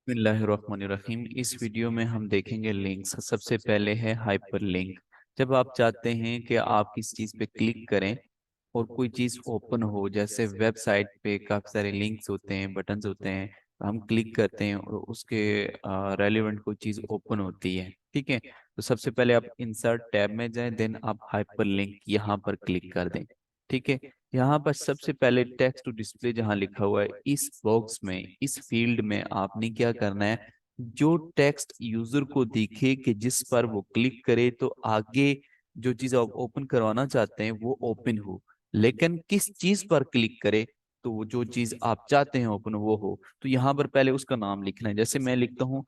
बिस्मिल्लाहिर्रहमानिर्रहीम। इस वीडियो में हम देखेंगे लिंक्स। सबसे पहले है हाइपर लिंक। जब आप चाहते हैं कि आप किस चीज़ पे क्लिक करें और कोई चीज़ ओपन हो, जैसे वेबसाइट पे काफ़ी सारे लिंक्स होते हैं, बटन्स होते हैं, तो हम क्लिक करते हैं और उसके रेलिवेंट कोई चीज़ ओपन होती है। ठीक है, तो सबसे पहले आप इंसर्ट टैब में जाएं, देन आप हाइपर लिंक यहाँ पर क्लिक कर दें। ठीक है, यहाँ पर सबसे पहले टेक्स्ट टू डिस्प्ले जहाँ लिखा हुआ है, इस बॉक्स में, इस फील्ड में आपने क्या करना है, जो टेक्स्ट यूजर को दिखे कि जिस पर वो क्लिक करे तो आगे जो चीज आप ओपन करवाना चाहते हैं वो ओपन हो, लेकिन किस चीज पर क्लिक करे तो वो जो चीज आप चाहते हैं ओपन वो हो। तो यहाँ पर पहले उसका नाम लिखना है। जैसे मैं लिखता हूँ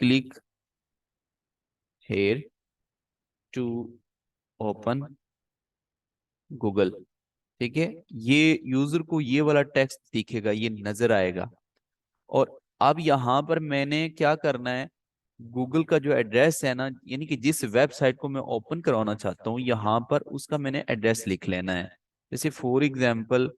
click here to open Google. ठीक है, ये यूजर को ये वाला टेक्स्ट दिखेगा, ये नजर आएगा। और अब यहाँ पर मैंने क्या करना है, गूगल का जो एड्रेस है ना, यानी कि जिस वेबसाइट को मैं ओपन करवाना चाहता हूँ यहाँ पर उसका मैंने एड्रेस लिख लेना है। जैसे फॉर एग्जांपल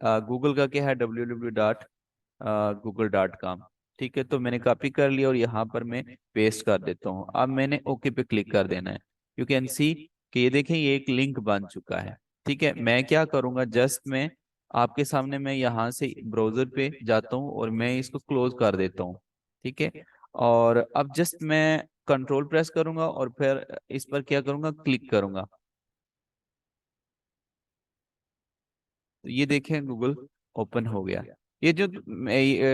गूगल का क्या है, www.google.com। ठीक है, तो मैंने कॉपी कर लिया और यहाँ पर मैं पेस्ट कर देता हूँ। अब मैंने ओके पे क्लिक कर देना है। यू कैन सी कि ये देखें, ये एक लिंक बन चुका है। ठीक है, मैं क्या करूँगा, जस्ट मैं आपके सामने मैं यहाँ से ब्राउजर पे जाता हूँ और मैं इसको क्लोज कर देता हूँ। ठीक है, और अब जस्ट मैं कंट्रोल प्रेस करूंगा और फिर इस पर क्या करूंगा, क्लिक करूंगा। तो ये देखें, गूगल ओपन हो गया। ये जो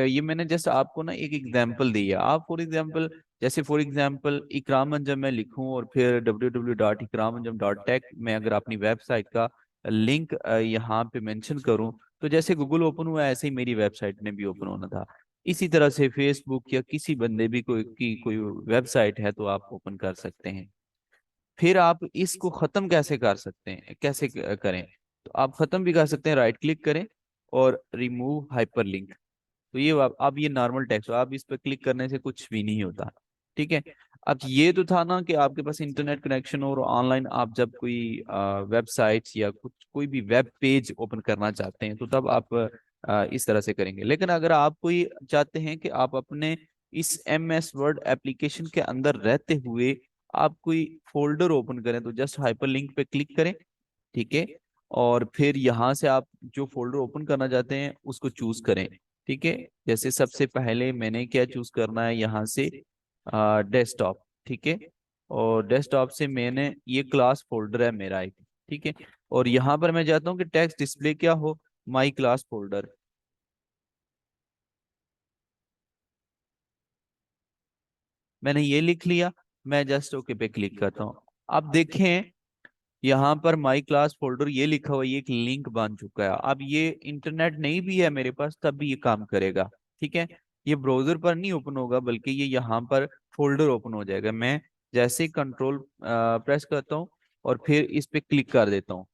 ये मैंने जस्ट आपको ना एक एग्जांपल दी है। आप फॉर एग्जांपल, जैसे फॉर एग्जांपल इकराम अंजम मैं लिखूं और फिर www.ikramanjam.tech में अगर अपनी वेबसाइट का लिंक यहाँ पे मेंशन करूं, तो जैसे गूगल ओपन हुआ ऐसे ही मेरी वेबसाइट ने भी ओपन होना था। इसी तरह से फेसबुक या किसी बंदे भी कोई वेबसाइट है तो आप ओपन कर सकते हैं। फिर आप इसको खत्म कैसे कर सकते हैं, कैसे करें, तो आप खत्म भी कर सकते हैं। राइट क्लिक करें और रिमूव हाइपरलिंक। तो ये अब ये नॉर्मल टेक्स्ट, आप इस पर क्लिक करने से कुछ भी नहीं होता। ठीक है, अब ये तो था ना कि आपके पास इंटरनेट कनेक्शन और ऑनलाइन आप जब कोई वेबसाइट्स या कुछ कोई भी वेब पेज ओपन करना चाहते हैं तो तब आप इस तरह से करेंगे। लेकिन अगर आप कोई चाहते हैं कि आप अपने इस MS वर्ड एप्लीकेशन के अंदर रहते हुए आप कोई फोल्डर ओपन करें, तो जस्ट हाइपर लिंक पे क्लिक करें। ठीक है, और फिर यहाँ से आप जो फोल्डर ओपन करना चाहते हैं उसको चूज करें। ठीक है, जैसे सबसे पहले मैंने क्या चूज करना है, यहाँ से डेस्कटॉप। ठीक है, और डेस्कटॉप से मैंने ये क्लास फोल्डर है मेरा एक। ठीक है, और यहाँ पर मैं चाहता हूँ कि टेक्स्ट डिस्प्ले क्या हो, माई क्लास फोल्डर। मैंने ये लिख लिया। मैं जस्ट ओके पे क्लिक करता हूँ। अब देखें, यहाँ पर माई क्लास फोल्डर ये लिखा हुआ है, ये एक लिंक बन चुका है। अब ये इंटरनेट नहीं भी है मेरे पास तब भी ये काम करेगा। ठीक है, ये ब्राउजर पर नहीं ओपन होगा बल्कि ये यहाँ पर फोल्डर ओपन हो जाएगा। मैं जैसे ही कंट्रोल प्रेस करता हूँ और फिर इस पे क्लिक कर देता हूँ,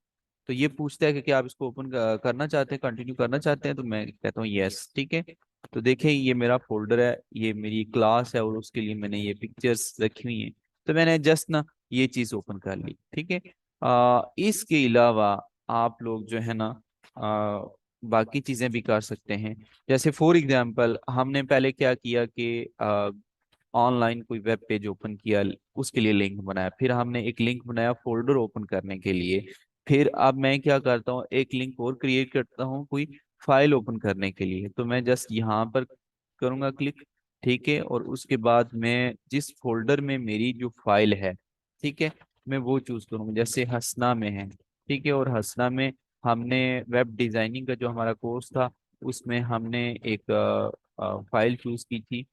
तो ये पूछता है कि क्या आप इसको ओपन करना चाहते हैं, कंटिन्यू करना चाहते हैं, तो मैं कहता हूँ यस। ठीक है, तो देखें ये मेरा फोल्डर है, ये मेरी क्लास है और उसके लिए मैंने ये पिक्चर्स रखी हुई हैं। तो मैंने जस्ट ना ये चीज ओपन कर ली। ठीक है, इसके अलावा आप लोग जो है ना आ, बाकी चीजें भी कर सकते हैं। जैसे फॉर एग्जांपल हमने पहले क्या किया कि ऑनलाइन कोई वेब पेज ओपन किया, उसके लिए लिंक बनाया, फिर हमने एक लिंक बनाया फोल्डर ओपन करने के लिए। फिर अब मैं क्या करता हूँ, एक लिंक और क्रिएट करता हूँ कोई फाइल ओपन करने के लिए। तो मैं जस्ट यहाँ पर करूँगा क्लिक। ठीक है, और उसके बाद मैं जिस फोल्डर में मेरी जो फाइल है, ठीक है, मैं वो चूज करूँगा। जैसे हसना में है। ठीक है, और हसना में हमने वेब डिजाइनिंग का जो हमारा कोर्स था उसमें हमने एक फाइल चूज की थी,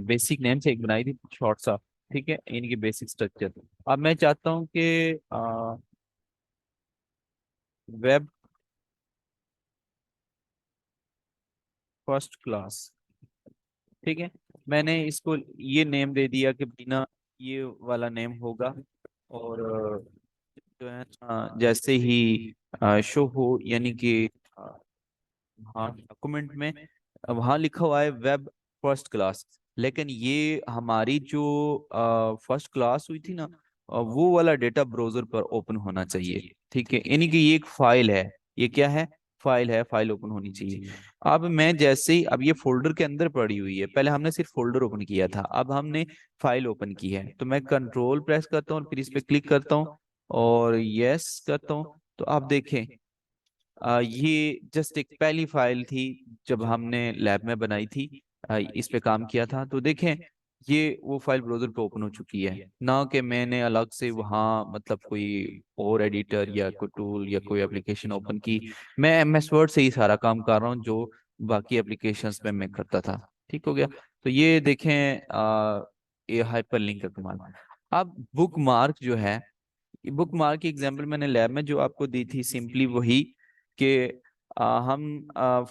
बेसिक नेम से एक बनाई थी शॉर्ट सा। ठीक है, इनकी बेसिक स्ट्रक्चर। अब मैं चाहता हूँ कि वेब फर्स्ट क्लास। ठीक है, मैंने इसको ये नेम दे दिया कि बिना ये वाला नेम होगा। और जो है जैसे ही शो हो, यानी कि हाँ डॉक्यूमेंट में वहाँ लिखा हुआ है वेब फर्स्ट क्लास, लेकिन ये हमारी जो फर्स्ट क्लास हुई थी ना, वो वाला डेटा ब्राउजर पर ओपन होना चाहिए। ठीक है, यानी कि ये एक फाइल है। ये क्या है, फाइल है, फाइल ओपन होनी चाहिए। अब मैं जैसे ही, अब ये फोल्डर के अंदर पड़ी हुई है, पहले हमने सिर्फ फोल्डर ओपन किया था, अब हमने फाइल ओपन की है, तो मैं कंट्रोल प्रेस करता हूँ और फिर इस पे क्लिक करता हूँ और यस करता हूँ। तो आप देखें, ये जस्ट एक पहली फाइल थी जब हमने लैब में बनाई थी, इस पे काम किया था। तो देखें, ये वो फाइल ब्राउजर पे ओपन हो चुकी है, ना कि मैंने अलग से वहाँ मतलब कोई और एडिटर या कोई टूल या कोई एप्लीकेशन ओपन की। मैं एमएस वर्ड से ही सारा काम कर रहा हूँ जो बाकी एप्लीकेशंस में मैं करता था। ठीक हो गया। तो ये देखें, ये हाइपर लिंक का कमाल। अब बुक मार्क जो है, बुक मार्क की एग्जांपल मैंने लैब में जो आपको दी थी, सिंपली वही कि हम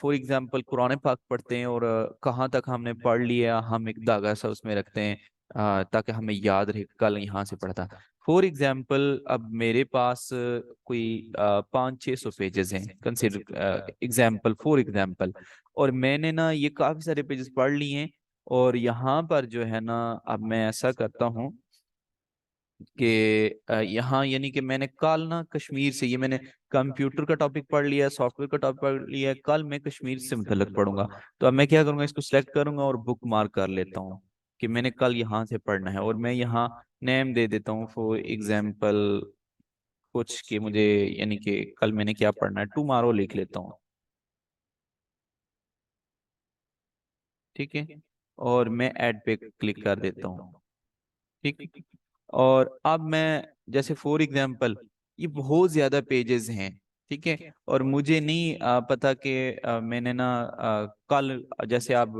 फॉर एग्जांपल कुरान पाक पढ़ते हैं और कहाँ तक हमने पढ़ लिया, हम एक धागा सा उसमें रखते हैं ताकि हमें याद रहे कल यहाँ से पढ़ा था। फॉर एग्जांपल अब मेरे पास कोई 500-600 पेजेस हैं, कंसिडर एग्जांपल, फॉर एग्जांपल, और मैंने ना ये काफी सारे पेजेस पढ़ लिए हैं। और यहाँ पर जो है ना, अब मैं ऐसा करता हूँ कि यहाँ यानी कि मैंने कल ना कश्मीर से, ये मैंने कंप्यूटर का टॉपिक पढ़ लिया, सॉफ्टवेयर का टॉपिक पढ़ लिया, कल मैं कश्मीर से मुतल्लिक पढ़ूंगा। तो अब मैं क्या करूंगा, इसको सिलेक्ट करूंगा और बुक मार्क कर लेता हूँ कि मैंने कल यहाँ से पढ़ना है, और मैं यहाँ नेम दे देता हूँ फॉर एग्जाम्पल कुछ कि मुझे, यानी कि कल मैंने क्या पढ़ना है, टुमारो लिख लेता हूँ। ठीक है, और मैं ऐड पे क्लिक कर देता हूँ। ठीक। और अब मैं जैसे फॉर एग्जांपल, ये बहुत ज्यादा पेजेस हैं, ठीक है, और मुझे नहीं पता कि मैंने ना कल, जैसे अब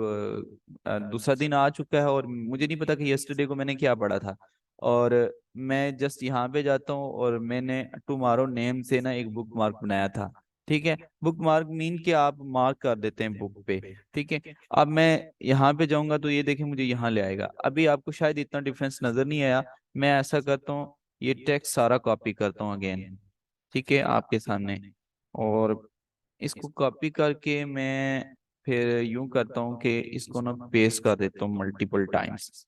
दूसरा दिन आ चुका है और मुझे नहीं पता कि यस्टरडे को मैंने क्या पढ़ा था। और मैं जस्ट यहाँ पे जाता हूँ और मैंने टुमारो नेम से ना एक बुक मार्क बनाया था। ठीक है, बुक मार्क मीन कि आप मार्क कर देते हैं बुक पे। ठीक है, अब मैं यहाँ पे जाऊंगा तो ये देखें मुझे यहाँ ले आएगा। अभी आपको शायद इतना डिफरेंस नजर नहीं आया। मैं ऐसा करता हूँ, ये टेक्स्ट सारा कॉपी करता हूँ अगेन, ठीक है, आपके सामने, और इसको कॉपी करके मैं फिर यूं करता हूँ कि इसको ना पेस्ट कर देता हूँ मल्टीपल टाइम्स।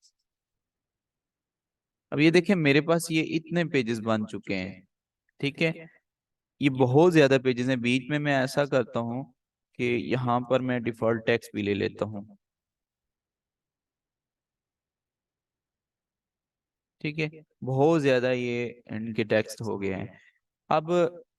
अब ये देखें मेरे पास ये इतने पेजेस बन चुके हैं। ठीक है, ये बहुत ज्यादा पेजेस हैं। बीच में मैं ऐसा करता हूँ कि यहाँ पर मैं डिफॉल्ट टेक्स्ट भी ले लेता हूँ। ठीक है, बहुत ज्यादा ये इनके टेक्स्ट हो गए हैं। अब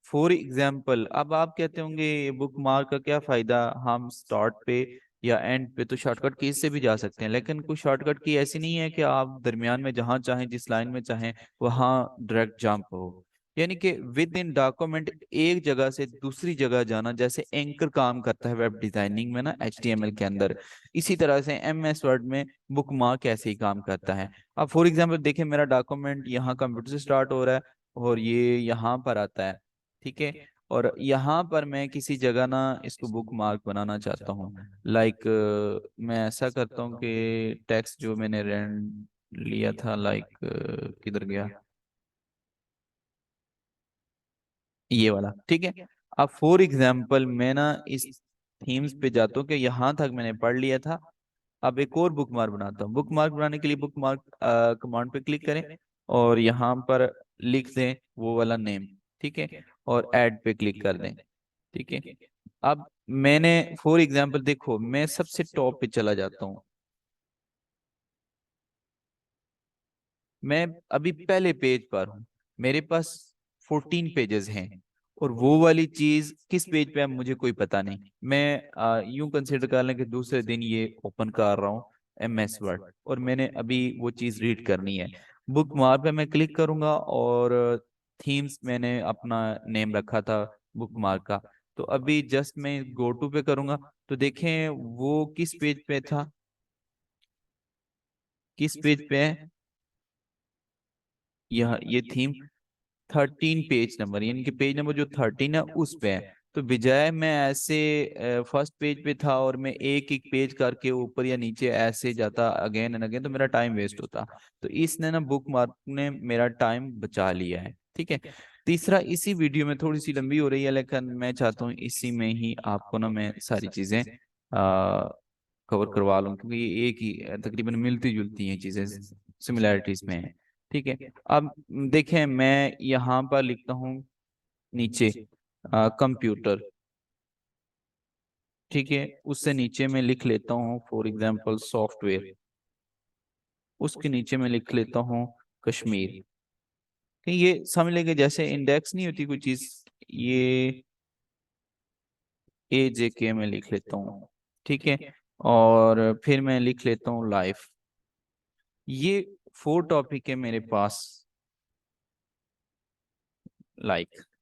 फॉर एग्जाम्पल, अब आप कहते होंगे बुक मार्क का क्या फायदा, हम स्टार्ट पे या एंड पे तो शॉर्टकट की से भी जा सकते हैं, लेकिन कुछ शॉर्टकट की ऐसी नहीं है कि आप दरमियान में जहां चाहें जिस लाइन में चाहें वहां डायरेक्ट जंप हो। यानी कि विद इन डॉक्यूमेंट एक जगह से दूसरी जगह जाना, जैसे एंकर काम करता है वेब डिजाइनिंग में ना एचटीएमएल के अंदर, इसी तरह से एमएस वर्ड में बुक मार्क ऐसे ही काम करता है। अब फॉर एग्जाम्पल देखिए, मेरा डॉक्यूमेंट यहाँ कंप्यूटर से स्टार्ट हो रहा है और ये यहाँ पर आता है। ठीक है, और यहाँ पर मैं किसी जगह ना इसको बुक मार्क बनाना चाहता हूँ। लाइक मैं ऐसा करता हूँ कि टेक्स्ट जो मैंने रैंड लिया था, लाइक किधर गया, ये वाला। ठीक है, अब फॉर एग्जाम्पल मैं ना इस थीम्स पे जाता हूँ कि यहाँ तक मैंने पढ़ लिया था। अब एक और बुक मार्क बनाता हूँ। बुक मार्क बनाने के लिए बुक मार्क कमांड पे क्लिक करें और यहाँ पर लिख दें वो वाला नेम। ठीक है, और ऐड पे क्लिक कर दें। ठीक है, अब मैंने फॉर एग्जांपल देखो, मैं सबसे टॉप पे चला जाता हूँ। मैं अभी पहले पेज पर हूँ, मेरे पास 14 पेजेस हैं, और वो वाली चीज किस पेज पे है मुझे कोई पता नहीं। मैं यूं कंसिडर कर लें कि दूसरे दिन ये ओपन कर रहा हूँ एमएस वर्ड, और मैंने अभी वो चीज रीड करनी है। बुक मार्क पे मैं क्लिक करूंगा और थीम्स मैंने अपना नेम रखा था बुक मार्क का। तो अभी जस्ट मैं गो टू पे करूंगा तो देखें वो किस पेज पे था, किस पेज पे है, यह ये थीम 13 पेज नंबर, यानी कि पेज नंबर जो 13 है उस पे है। तो बजाय मैं ऐसे फर्स्ट पेज पे था और मैं एक एक पेज करके ऊपर या नीचे ऐसे जाता अगेन एंड अगेन, तो मेरा टाइम वेस्ट होता। तो इसने ना बुक मार्क ने मेरा टाइम बचा लिया है। ठीक है, तीसरा, इसी वीडियो में थोड़ी सी लंबी हो रही है लेकिन मैं चाहता हूँ इसी में ही आपको ना मैं सारी चीजें कवर करवा लूँ, क्योंकि ये एक ही तकरीबन मिलती जुलती हैं चीजें, सिमिलैरिटीज में है। ठीक है, अब देखें मैं यहाँ पर लिखता हूँ नीचे कंप्यूटर। ठीक है, उससे नीचे मैं लिख लेता हूँ फॉर एग्जाम्पल सॉफ्टवेयर, उसके नीचे मैं लिख लेता हूँ कश्मीर। कि ये समझ लेंगे जैसे इंडेक्स नहीं होती कोई चीज, ये AJK में लिख लेता हूँ। ठीक है, और फिर मैं लिख लेता हूँ लाइफ। ये 4 टॉपिक है मेरे पास,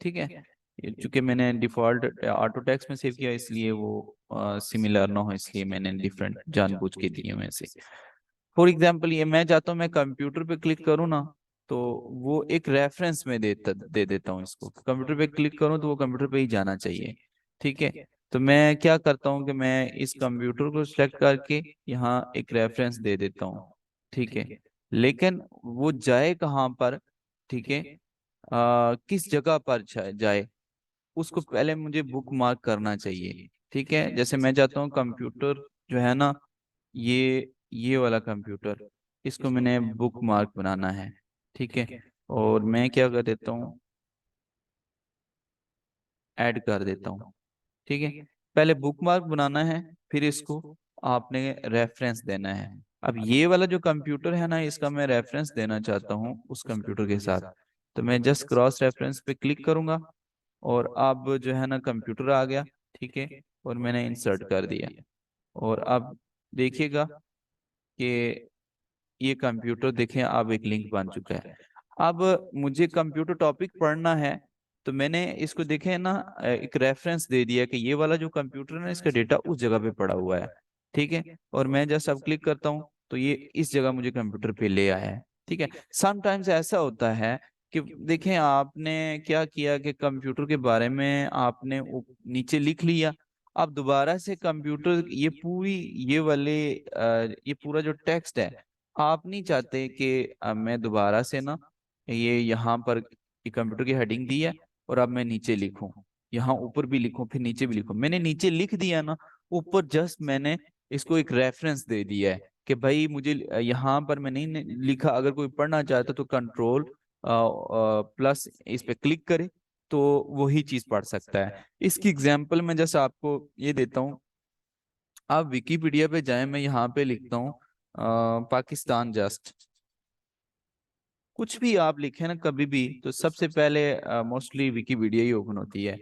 ठीक है। चूंकि मैंने डिफॉल्ट ऑटो टेक्स्ट में सेव किया इसलिए वो सिमिलर ना हो, इसलिए मैंने डिफरेंट जानबूझ के दिए में से। फॉर एग्जाम्पल ये मैं चाहता हूँ मैं कंप्यूटर पे क्लिक करूँ ना, तो वो एक रेफरेंस में दे देता हूँ इसको। कंप्यूटर पे क्लिक करूँ तो वो कंप्यूटर पे ही जाना चाहिए। ठीक है, तो मैं क्या करता हूँ कि मैं इस कंप्यूटर को सिलेक्ट करके यहाँ एक रेफरेंस दे देता हूँ। ठीक है, लेकिन वो जाए कहाँ पर? ठीक है, किस जगह पर जाए, उसको पहले मुझे बुक मार्क करना चाहिए। ठीक है, जैसे मैं चाहता हूँ कंप्यूटर जो है ना, ये वाला कंप्यूटर, इसको मैंने बुक मार्क बनाना है। ठीक है, और मैं क्या कर देता हूँ, ऐड कर देता हूँ। ठीक है, पहले बुक मार्क बनाना है, फिर इसको आपने रेफरेंस देना है। अब ये वाला जो कंप्यूटर है ना, इसका मैं रेफरेंस देना चाहता हूँ उस कंप्यूटर के साथ, तो मैं जस्ट क्रॉस रेफरेंस पे क्लिक करूंगा और अब जो है ना कंप्यूटर आ गया। ठीक है, और मैंने इंसर्ट कर दिया, और अब देखिएगा कि ये कंप्यूटर देखें अब एक लिंक बन चुका है। अब मुझे कंप्यूटर टॉपिक पढ़ना है, तो मैंने इसको देखे ना एक रेफरेंस दे दिया कि ये वाला जो कंप्यूटर है ना, इसका डेटा उस जगह पे पड़ा हुआ है। ठीक है, और मैं जस्ट अब क्लिक करता हूँ तो ये इस जगह मुझे कंप्यूटर पे ले आया है। ठीक है, समटाइम्स ऐसा होता है कि देखें आपने क्या किया कि कंप्यूटर के बारे में आपने नीचे लिख लिया, अब दोबारा से कंप्यूटर ये पूरी ये वाले ये पूरा जो टेक्स्ट है, आप नहीं चाहते कि मैं दोबारा से ना ये यहाँ पर ये कंप्यूटर की हेडिंग दी है और अब मैं नीचे लिखूं, यहाँ ऊपर भी लिखूं फिर नीचे भी लिखूं। मैंने नीचे लिख दिया ना, ऊपर जस्ट मैंने इसको एक रेफरेंस दे दिया है कि भाई मुझे यहाँ पर मैं नहीं लिखा, अगर कोई पढ़ना चाहता तो कंट्रोल प्लस इस पे क्लिक करे तो वही चीज पढ़ सकता है। इसकी एग्जाम्पल मैं जैसे आपको ये देता हूँ, आप विकीपीडिया पे जाएं, मैं यहाँ पे लिखता हूँ पाकिस्तान जस्ट, कुछ भी आप लिखें ना कभी भी तो सबसे पहले मोस्टली विकीपीडिया ही ओपन होती है।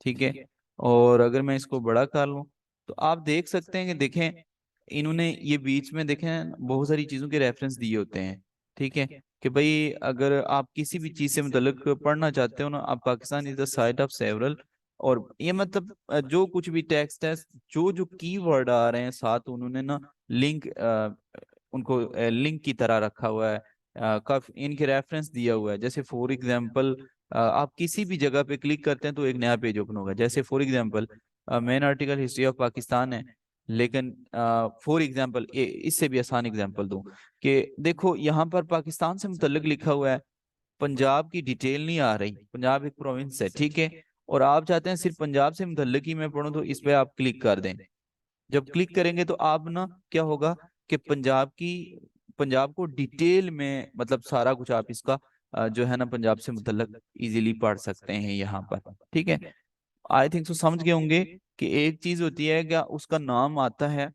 ठीक है, और अगर मैं इसको बड़ा कर लूं तो आप देख सकते हैं कि देखें इन्होंने ये बीच में देखें बहुत सारी चीजों के रेफरेंस दिए होते हैं। ठीक है, कि भाई अगर आप किसी भी चीज से मुतल्लिक पढ़ना चाहते हो ना, आप Pakistan is the site of several, और ये मतलब जो कुछ भी टेक्स्ट है, जो जो कीवर्ड आ रहे हैं साथ उन्होंने ना लिंक उनको लिंक की तरह रखा हुआ है, का इनके रेफरेंस दिया हुआ है। जैसे फॉर एग्जांपल आप किसी भी जगह पे क्लिक करते हैं तो एक नया पेज ओपन होगा। जैसे for example main article history of Pakistan है, लेकिन फॉर एग्जांपल इससे भी आसान एग्जांपल दूं कि देखो यहाँ पर पाकिस्तान से मुतल्लिक लिखा हुआ है, पंजाब की डिटेल नहीं आ रही। पंजाब एक प्रोविंस है, ठीक है, और आप चाहते हैं सिर्फ पंजाब से मुतल्लिक ही मैं पढ़ूं, तो इस पे आप क्लिक कर दें। जब क्लिक करेंगे तो आप ना क्या होगा कि पंजाब को डिटेल में मतलब सारा कुछ आप इसका जो है ना पंजाब से मुतल्लक इजीली पढ़ सकते हैं यहाँ पर। ठीक है, आई थिंक सो समझ गए होंगे कि एक चीज होती है क्या उसका नाम आता है,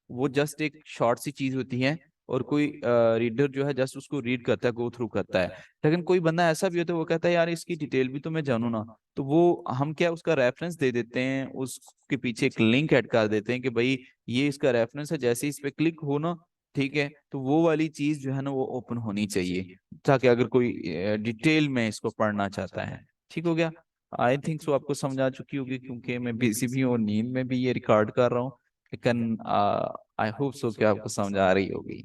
वो जस्ट एक शॉर्ट सी चीज होती है, और कोई रीडर जो है जस्ट उसको रीड करता है, गो थ्रू करता है। लेकिन कोई बंदा ऐसा भी होता है वो कहता है यार इसकी डिटेल भी तो मैं जानू ना, तो वो हम क्या उसका रेफरेंस दे देते हैं, उसके पीछे एक लिंक ऐड कर देते हैं कि भाई ये इसका रेफरेंस है, जैसे इस पे क्लिक हो ना, ठीक है, तो वो वाली चीज जो है ना वो ओपन होनी चाहिए, ताकि अगर कोई डिटेल में इसको पढ़ना चाहता है। ठीक हो गया? आई थिंक सो आपको समझ आ चुकी होगी, क्योंकि मैं बिजी भी हूँ और नींद में भी ये रिकॉर्ड कर रहा हूँ, लेकिन आई होप सो कि आपको समझ आ रही होगी।